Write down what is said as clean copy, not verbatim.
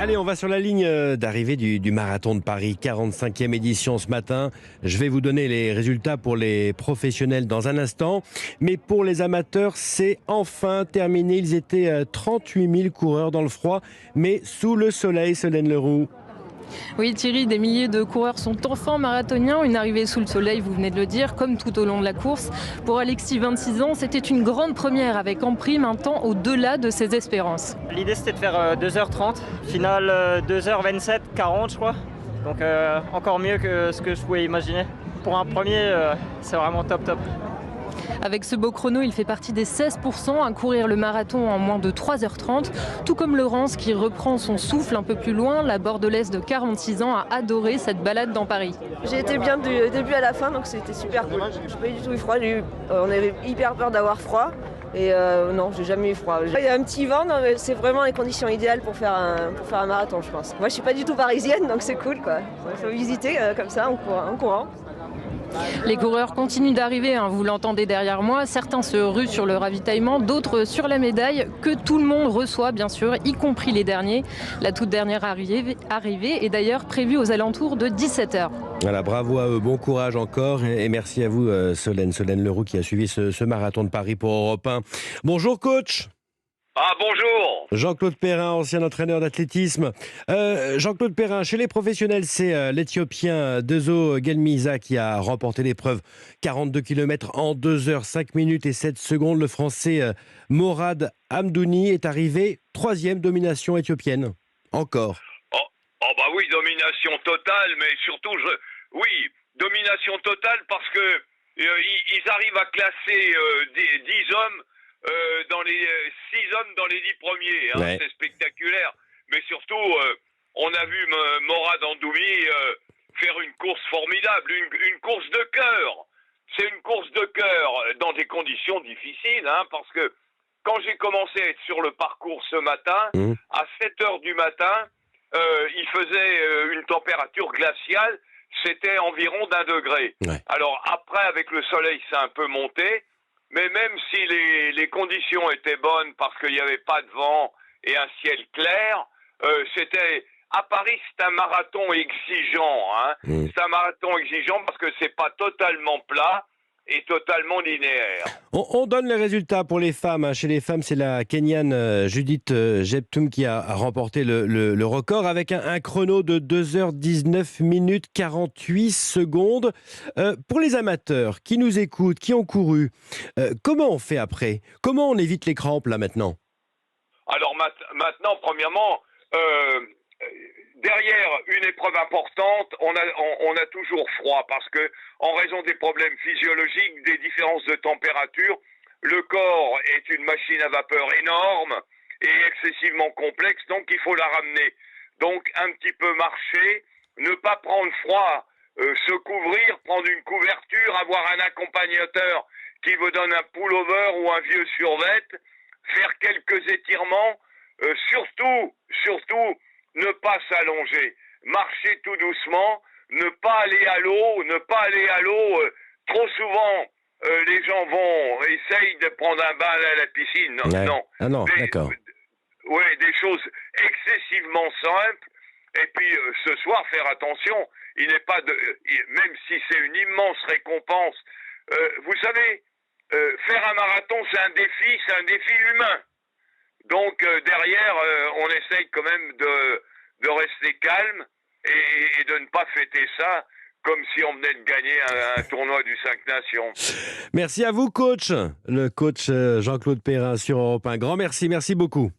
Allez, on va sur la ligne d'arrivée du marathon de Paris, 45e édition ce matin. Je vais vous donner les résultats pour les professionnels dans un instant. Mais pour les amateurs, c'est enfin terminé. Ils étaient 38 000 coureurs dans le froid, mais sous le soleil, Solène Leroux. Oui Thierry, des milliers de coureurs sont enfin marathoniens. Une arrivée sous le soleil, vous venez de le dire, comme tout au long de la course. Pour Alexis, 26 ans, c'était une grande première avec en prime un temps au-delà de ses espérances. L'idée c'était de faire 2h30, finale 2h27, 40 je crois. Donc encore mieux que ce que je pouvais imaginer. Pour un premier, c'est vraiment top. Avec ce beau chrono, il fait partie des 16% à courir le marathon en moins de 3h30. Tout comme Laurence qui reprend son souffle un peu plus loin. La bordelaise de 46 ans a adoré cette balade dans Paris. J'ai été bien du début à la fin, donc c'était super cool. Je n'ai pas du tout eu froid, on avait hyper peur d'avoir froid. Et non, j'ai jamais eu froid. Il y a un petit vent, non, mais c'est vraiment les conditions idéales pour faire un marathon, je pense. Moi, je suis pas du tout parisienne, donc c'est cool, quoi. Il faut visiter comme ça en courant. Les coureurs continuent d'arriver, vous l'entendez derrière moi. Certains se ruent sur le ravitaillement, d'autres sur la médaille que tout le monde reçoit, bien sûr, y compris les derniers. La toute dernière arrivée est d'ailleurs prévue aux alentours de 17h. Voilà, bravo à eux, bon courage encore et merci à vous Solène Leroux qui a suivi ce marathon de Paris pour Europe 1. Bonjour coach. Ah bonjour. Jean-Claude Perrin, ancien entraîneur d'athlétisme. Jean-Claude Perrin, chez les professionnels, c'est l'Éthiopien Dezo Gelmiza qui a remporté l'épreuve. 42 km en 2h 5 minutes et 7 secondes. Le Français Morad Hamdouni est arrivé 3e, domination éthiopienne. Encore. Oh bah oui, domination totale, mais surtout, oui, domination totale parce que ils arrivent à classer 10 hommes dans les 6 hommes dans les 10 premiers, Ouais. C'est spectaculaire. Mais surtout, on a vu Morad Hamdouni faire une course formidable, une course de cœur. C'est une course de cœur dans des conditions difficiles, parce que quand j'ai commencé à être sur le parcours ce matin, à 7 heures du matin, il faisait une température glaciale, c'était environ d'1 degré. Ouais. Alors après, avec le soleil, c'est un peu monté. Mais même si les conditions étaient bonnes parce qu'il n'y avait pas de vent et un ciel clair, c'était à Paris, c'est un marathon exigeant. C'est un marathon exigeant parce que c'est pas totalement plat et totalement linéaire. On donne les résultats pour les femmes. Chez les femmes, c'est la Kenyane Judith Jeptum qui a remporté le record avec un chrono de 2h19 minutes 48 secondes. Pour les amateurs qui nous écoutent, qui ont couru, comment on fait après? Comment on évite les crampes là maintenant? Alors maintenant, premièrement, derrière une épreuve importante, on a toujours froid parce que, en raison des problèmes physiologiques, des différences de température, le corps est une machine à vapeur énorme et excessivement complexe, donc il faut la ramener. Donc un petit peu marcher, ne pas prendre froid, se couvrir, prendre une couverture, avoir un accompagnateur qui vous donne un pullover ou un vieux survêt, faire quelques étirements, surtout, ne pas s'allonger, marcher tout doucement, ne pas aller à l'eau, trop souvent, les gens essayent de prendre un bain à la piscine. Non, Ouais. non. Ah non, d'accord. Ouais, des choses excessivement simples. Et puis, ce soir, faire attention. Il n'est pas même si c'est une immense récompense. Vous savez, faire un marathon, c'est un défi humain. Donc derrière, on essaye quand même de rester calme et de ne pas fêter ça comme si on venait de gagner un tournoi du 5 Nations. Merci à vous, coach. Le coach Jean-Claude Perrin sur Europe 1. Grand merci beaucoup.